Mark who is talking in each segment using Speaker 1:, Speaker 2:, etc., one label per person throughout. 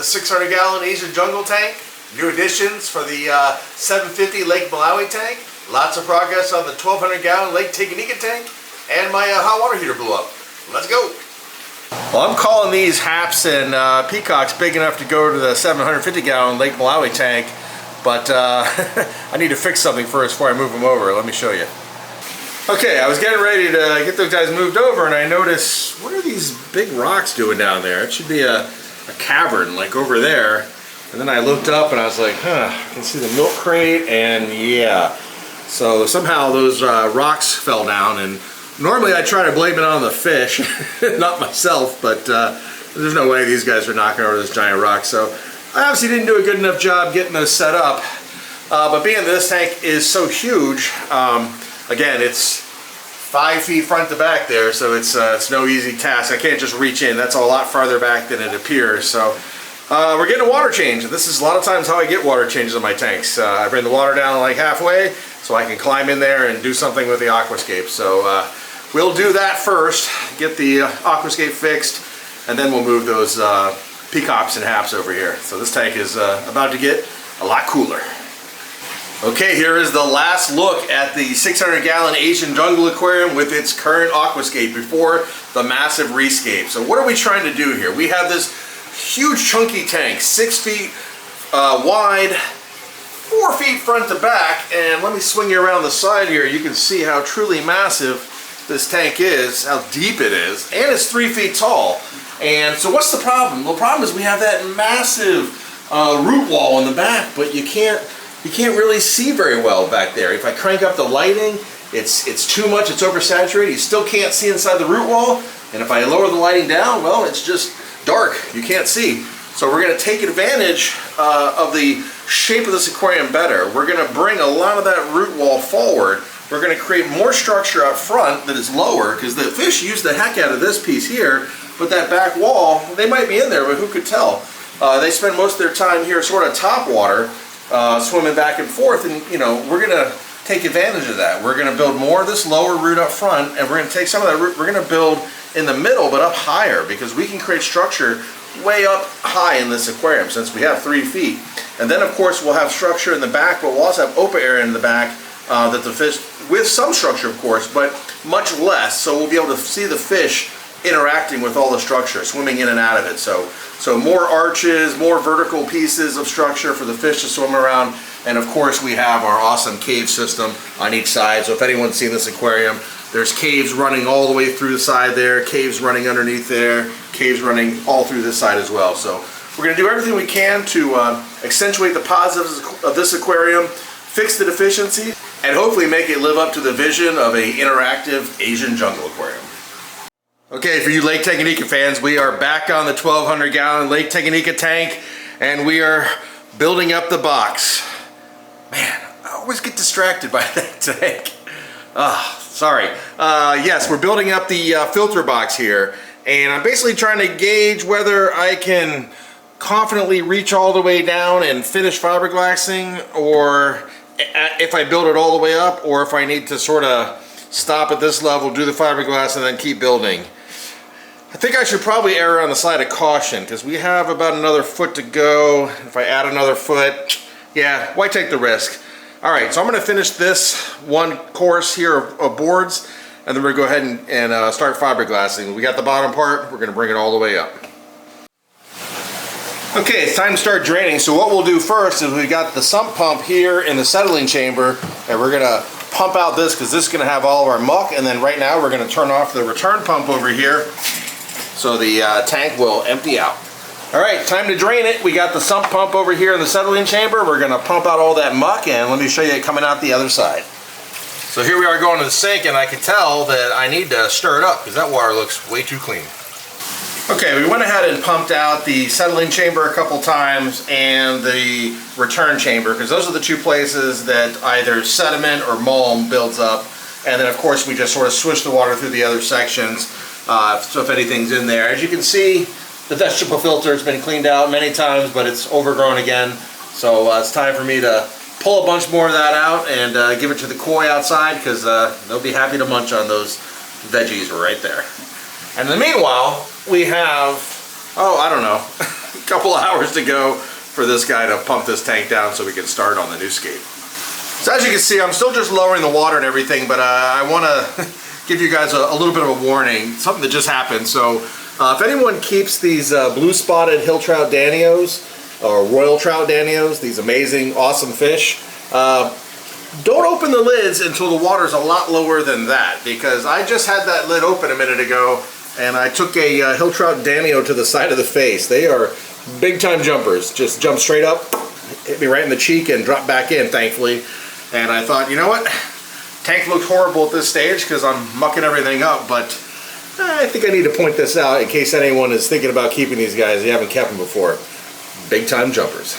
Speaker 1: 600-gallon Asian jungle tank. New additions for the 750 Lake Malawi tank. Lots of progress on the 1200-gallon Lake Tanganyikan tank. And my hot water heater blew up. Let's go. Well, I'm calling these haps and peacocks big enough to go to the 750-gallon Lake Malawi tank. But I need to fix something first before I move them over. Let me show you. Okay, I was getting ready to get those guys moved over and I noticed, what are these big rocks doing down there? It should be a cavern like over there. And then I looked up and I was like, huh, I can see the milk crate and yeah. So somehow those rocks fell down, and normally I try to blame it on the fish, not myself, but there's no way these guys are knocking over those giant rocks. So I obviously didn't do a good enough job getting those set up. But being this tank is so huge, again, it's 5 feet front to back there, so it's no easy task. I can't just reach in. That's a lot farther back than it appears. So we're getting a water change. This is a lot of times how I get water changes in my tanks. I bring the water down like halfway so I can climb in there and do something with the Aquascape. So we'll do that first, get the Aquascape fixed, and then we'll move those peacocks and haps over here. So this tank is about to get a lot cooler. Okay, here is the last look at the 600-gallon Asian jungle aquarium with its current Aquascape before the massive Rescape. So what are we trying to do here? We have this huge chunky tank, 6 feet wide, 4 feet front to back, and let me swing you around the side here. You can see how truly massive this tank is, how deep it is, and it's 3 feet tall. And so what's the problem? Well, the problem is we have that massive root wall in the back, but you can't really see very well back there. If I crank up the lighting, it's too much, it's oversaturated. You still can't see inside the root wall, and if I lower the lighting down, well, it's just dark. You can't see. So we're going to take advantage of the shape of this aquarium better. We're going to bring a lot of that root wall forward. We're going to create more structure up front that is lower, because the fish use the heck out of this piece here, but that back wall, they might be in there, but who could tell? They spend most of their time here sort of top water, swimming back and forth, and you know, we're going to take advantage of that. We're going to build more of this lower root up front, and we're going to take some of that root, we're going to build in the middle but up higher, because we can create structure way up high in this aquarium since we have 3 feet. And then of course we'll have structure in the back, but we'll also have open area in the back that the fish, with some structure of course, but much less, so we'll be able to see the fish interacting with all the structure, swimming in and out of it. So more arches, more vertical pieces of structure for the fish to swim around, and of course we have our awesome cave system on each side. So if anyone's seen this aquarium, there's caves running all the way through the side there, caves running underneath there, caves running all through this side as well. So we're going to do everything we can to accentuate the positives of this aquarium, fix the deficiencies, and hopefully make it live up to the vision of an interactive Asian jungle aquarium. Okay, for you Lake Tanganyikan fans, we are back on the 1200-gallon Lake Tanganyikan tank, and we are building up the box. Man, I always get distracted by that tank. Sorry. Yes, we're building up the filter box here, and I'm basically trying to gauge whether I can confidently reach all the way down and finish fiberglassing, or if I build it all the way up, or if I need to sort of stop at this level, do the fiberglass, and then keep building. I think I should probably err on the side of caution, because we have about another foot to go. If I add another foot, yeah, why take the risk? Alright, so I'm going to finish this one course here of boards, and then we're going to go ahead and start fiberglassing. We got the bottom part, we're going to bring it all the way up. Okay, it's time to start draining. So what we'll do first is we've got the sump pump here in the settling chamber, and we're going to pump out this because this is going to have all of our muck, and then right now we're going to turn off the return pump over here so the tank will empty out. Alright, time to drain it. We got the sump pump over here in the settling chamber. We're going to pump out all that muck, and let me show you it coming out the other side. So here we are going to the sink, and I can tell that I need to stir it up because that water looks way too clean. Okay, we went ahead and pumped out the settling chamber a couple times and the return chamber, because those are the two places that either sediment or mulm builds up. And then of course we just sort of swish the water through the other sections, so if anything's in there. As you can see, the vegetable filter has been cleaned out many times, but it's overgrown again. So it's time for me to pull a bunch more of that out and give it to the koi outside, because they'll be happy to munch on those veggies right there. And in the meanwhile, we have, oh, I don't know, a couple hours to go for this guy to pump this tank down so we can start on the new Scape. So as you can see, I'm still just lowering the water and everything, but I want to give you guys a little bit of a warning, something that just happened. So if anyone keeps these blue spotted hill trout danios or royal trout danios, these amazing, awesome fish, don't open the lids until the water's a lot lower than that, because I just had that lid open a minute ago and I took a hill trout danio to the side of the face. They are big time jumpers. Just jump straight up, hit me right in the cheek and drop back in, thankfully. And I thought, you know what? Tank looks horrible at this stage because I'm mucking everything up, but I think I need to point this out in case anyone is thinking about keeping these guys. You haven't kept them before. Big time jumpers.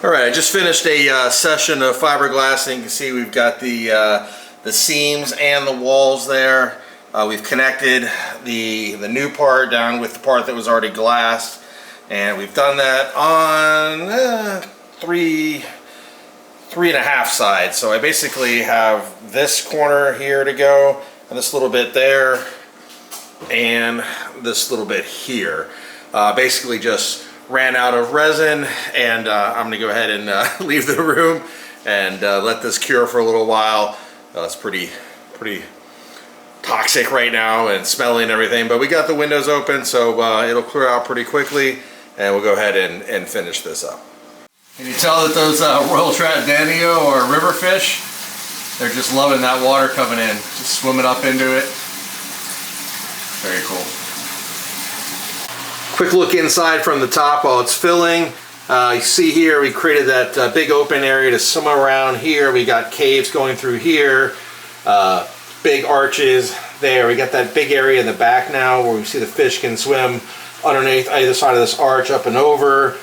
Speaker 1: Alright, I just finished a session of fiberglassing. You can see we've got the seams and the walls there. We've connected the new part down with the part that was already glassed, and we've done that on three and a half sides. So I basically have this corner here to go, and this little bit there, and this little bit here. Basically just ran out of resin, and I'm gonna go ahead and leave the room and let this cure for a little while. It's pretty toxic right now and smelly and everything, but we got the windows open, so it'll clear out pretty quickly, and we'll go ahead and finish this up. Can you tell that those royal trout danio or river fish, they're just loving that water coming in, just swimming up into it. Very cool. Quick look inside from the top while it's filling. You see here we created that big open area to swim around here. We got caves going through here, big arches there. We got that big area in the back now where we see the fish can swim underneath either side of this arch up and over.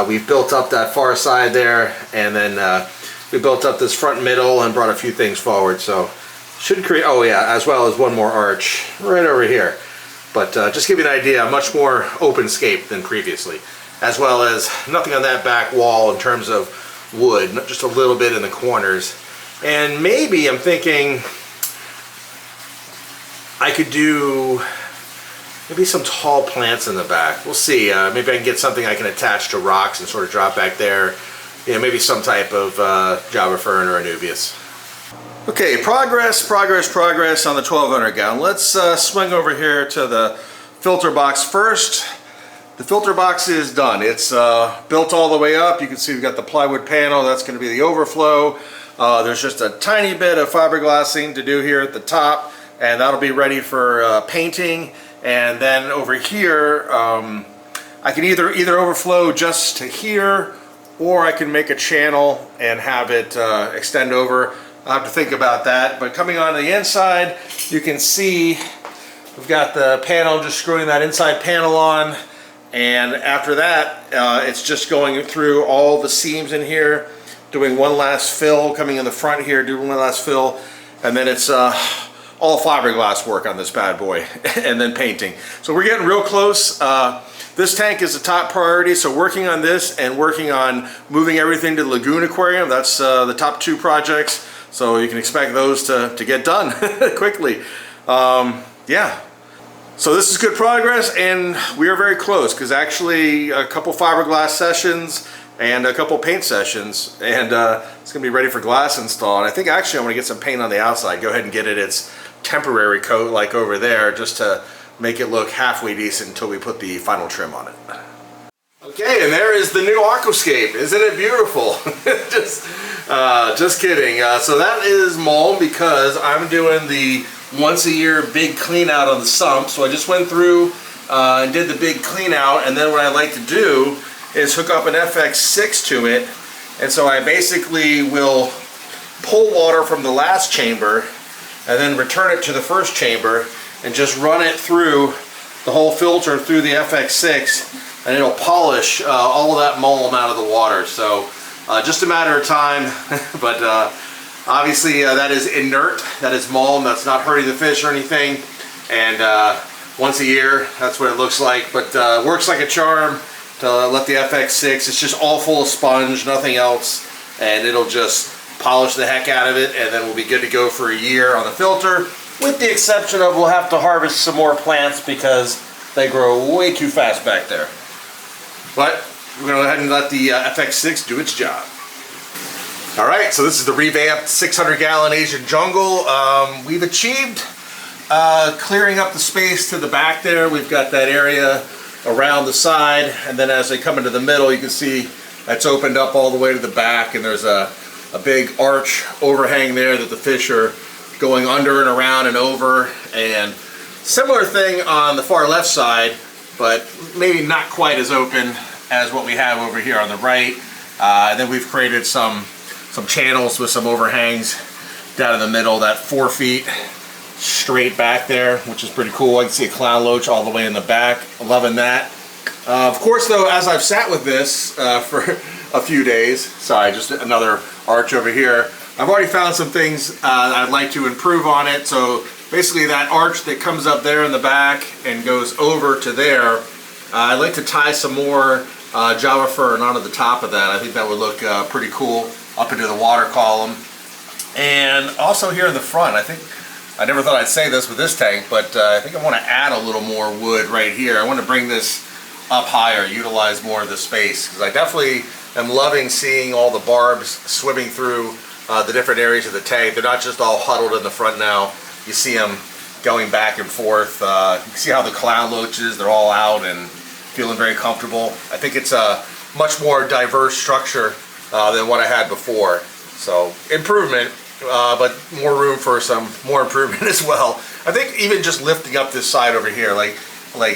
Speaker 1: We've built up that far side there, and then we built up this front middle and brought a few things forward. So should create, oh yeah, as well as one more arch right over here. But just give you an idea, much more open scape than previously, as well as nothing on that back wall in terms of wood, just a little bit in the corners. And maybe I'm thinking I could do maybe some tall plants in the back. We'll see. Maybe I can get something I can attach to rocks and sort of drop back there. You know, maybe some type of Java fern or anubias. Okay, progress on the 1200 gallon. Let's swing over here to the filter box first. The filter box is done. It's built all the way up. You can see we've got the plywood panel. That's going to be the overflow. There's just a tiny bit of fiberglassing to do here at the top, and that'll be ready for painting. And then over here, I can either overflow just to here, or I can make a channel and have it extend over. I'll have to think about that. But coming on the inside, you can see we've got the panel, just screwing that inside panel on, and after that it's just going through all the seams in here, doing one last fill, coming in the front here, doing one last fill, and then it's all fiberglass work on this bad boy and then painting. So we're getting real close. This tank is the top priority, so working on this and working on moving everything to the lagoon aquarium, that's the top two projects. So you can expect those to get done quickly. Yeah. So this is good progress, and we are very close, because actually a couple fiberglass sessions and a couple paint sessions, and it's going to be ready for glass install. And I think actually I want to get some paint on the outside, go ahead and get it its temporary coat like over there, just to make it look halfway decent until we put the final trim on it. Okay, and there is the new Aquascape. Isn't it beautiful? Just kidding. So that is mulm, because I'm doing the once a year big clean out on the sump. So I just went through and did the big clean out, and then what I like to do is hook up an FX6 to it. And so I basically will pull water from the last chamber and then return it to the first chamber and just run it through the whole filter through the FX6, and it'll polish all of that mulm out of the water. So just a matter of time, but obviously that is inert, that is mulm, that's not hurting the fish or anything, and once a year that's what it looks like, but works like a charm to let the FX6, it's just all full of sponge, nothing else, and it'll just polish the heck out of it, and then we'll be good to go for a year on the filter, with the exception of we'll have to harvest some more plants because they grow way too fast back there. But we're going to go ahead and let the FX6 do its job. Alright, so this is the revamped 600-gallon Asian jungle. We've achieved clearing up the space to the back there. We've got that area around the side, and then as they come into the middle, you can see that's opened up all the way to the back, and there's a big arch overhang there that the fish are going under and around and over. And similar thing on the far left side, but maybe not quite as open as what we have over here on the right. And then we've created some channels with some overhangs down in the middle, that 4 feet straight back there, which is pretty cool. I can see a clown loach all the way in the back. I'm loving that. Of course, though, as I've sat with this for a few days, sorry, just another arch over here, I've already found some things I'd like to improve on it. So basically that arch that comes up there in the back and goes over to there, I'd like to tie some more Java fern onto the top of that. I think that would look pretty cool up into the water column. And also here in the front, I never thought I'd say this with this tank, but I think I want to add a little more wood right here. I want to bring this up higher, utilize more of the space, because I definitely am loving seeing all the barbs swimming through the different areas of the tank. They're not just all huddled in the front now. You see them going back and forth. You can see how the clown loaches, they're all out and feeling very comfortable. I think it's a much more diverse structure than what I had before. So improvement, but more room for some more improvement as well. I think even just lifting up this side over here, like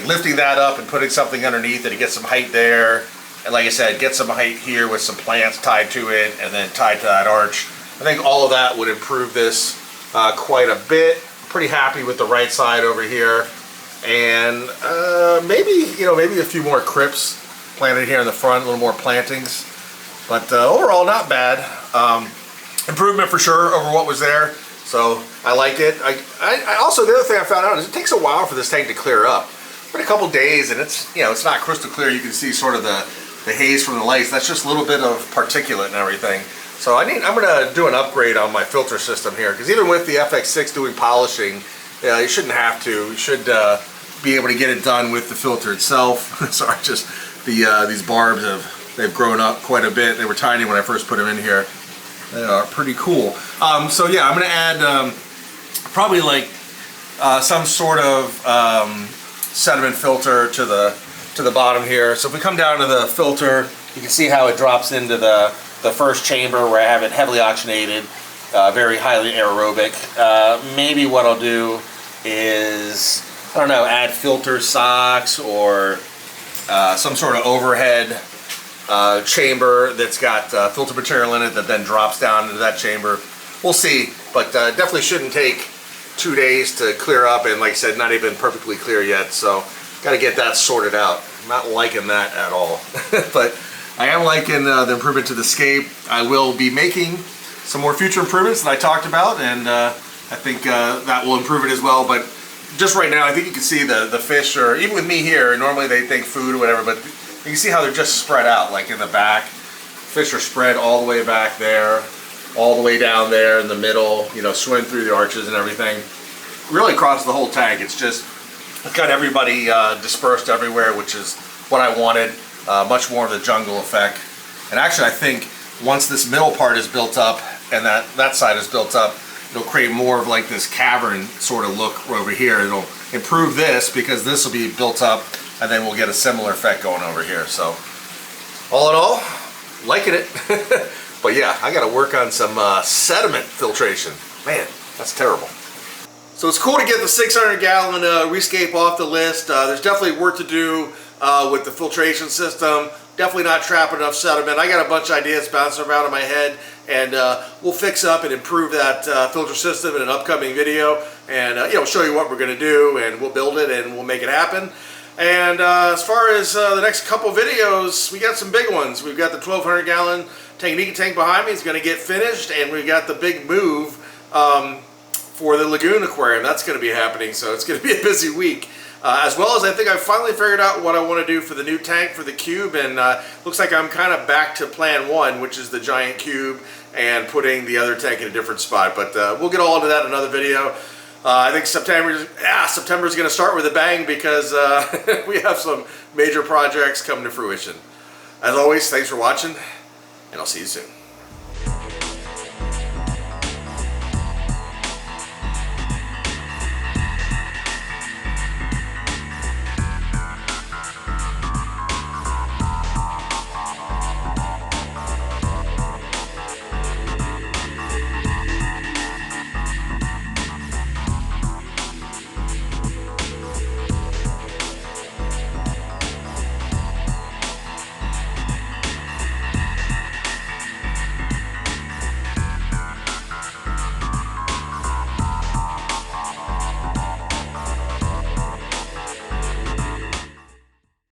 Speaker 1: lifting that up and putting something underneath it to get some height there. And like I said, get some height here with some plants tied to it and then tied to that arch. I think all of that would improve this quite a bit. Pretty happy with the right side over here. And maybe a few more crypts planted here in the front, a little more plantings. But overall, not bad. Improvement for sure over what was there. So I like it. I also, the other thing I found out is it takes a while for this tank to clear up. But a couple days, and it's not crystal clear. You can see sort of the haze from the lights. That's just a little bit of particulate and everything. So I'm going to do an upgrade on my filter system here, because even with the FX6 doing polishing, you shouldn't have to. You should be able to get it done with the filter itself. Sorry, just these barbs they've grown up quite a bit. They were tiny when I first put them in here. They are pretty cool. So yeah, I'm going to add probably like some sort of sediment filter to the bottom here. So if we come down to the filter, you can see how it drops into the first chamber where I have it heavily oxygenated, very highly aerobic. Maybe what I'll do is, I don't know, add filter socks or some sort of overhead chamber that's got filter material in it that then drops down into that chamber. We'll see, but definitely shouldn't take 2 days to clear up, and like I said, not even perfectly clear yet, so got to get that sorted out. I'm not liking that at all. But I am liking the improvement to the scape. I will be making some more future improvements that I talked about, and I think that will improve it as well. But just right now, I think you can see the fish are, even with me here, normally they think food or whatever, but you can see how they're just spread out, like in the back. Fish are spread all the way back there, all the way down there in the middle, swimming through the arches and everything. Really across the whole tank, it's got everybody dispersed everywhere, which is what I wanted. Much more of the jungle effect. And actually, I think once this middle part is built up and that side is built up, it'll create more of like this cavern sort of look over here. It'll improve this because this will be built up, and then we'll get a similar effect going over here. So all in all, liking it. But yeah, I got to work on some sediment filtration. Man, that's terrible. So it's cool to get the 600-gallon Rescape off the list. There's definitely work to do with the filtration system. Definitely not trapping enough sediment. I got a bunch of ideas bouncing around in my head, and we'll fix up and improve that filter system in an upcoming video, and show you what we're going to do, and we'll build it and we'll make it happen. And as far as the next couple videos, we got some big ones. We've got the 1,200-gallon Tanganyikan tank behind me. It's going to get finished, and we've got the big move for the lagoon aquarium. That's going to be happening, so it's going to be a busy week. As well as I think I've finally figured out what I want to do for the new tank for the cube, and looks like I'm kind of back to plan one, which is the giant cube, and putting the other tank in a different spot. But we'll get all into that in another video. I think September's going to start with a bang, because we have some major projects coming to fruition. As always, thanks for watching, and I'll see you soon.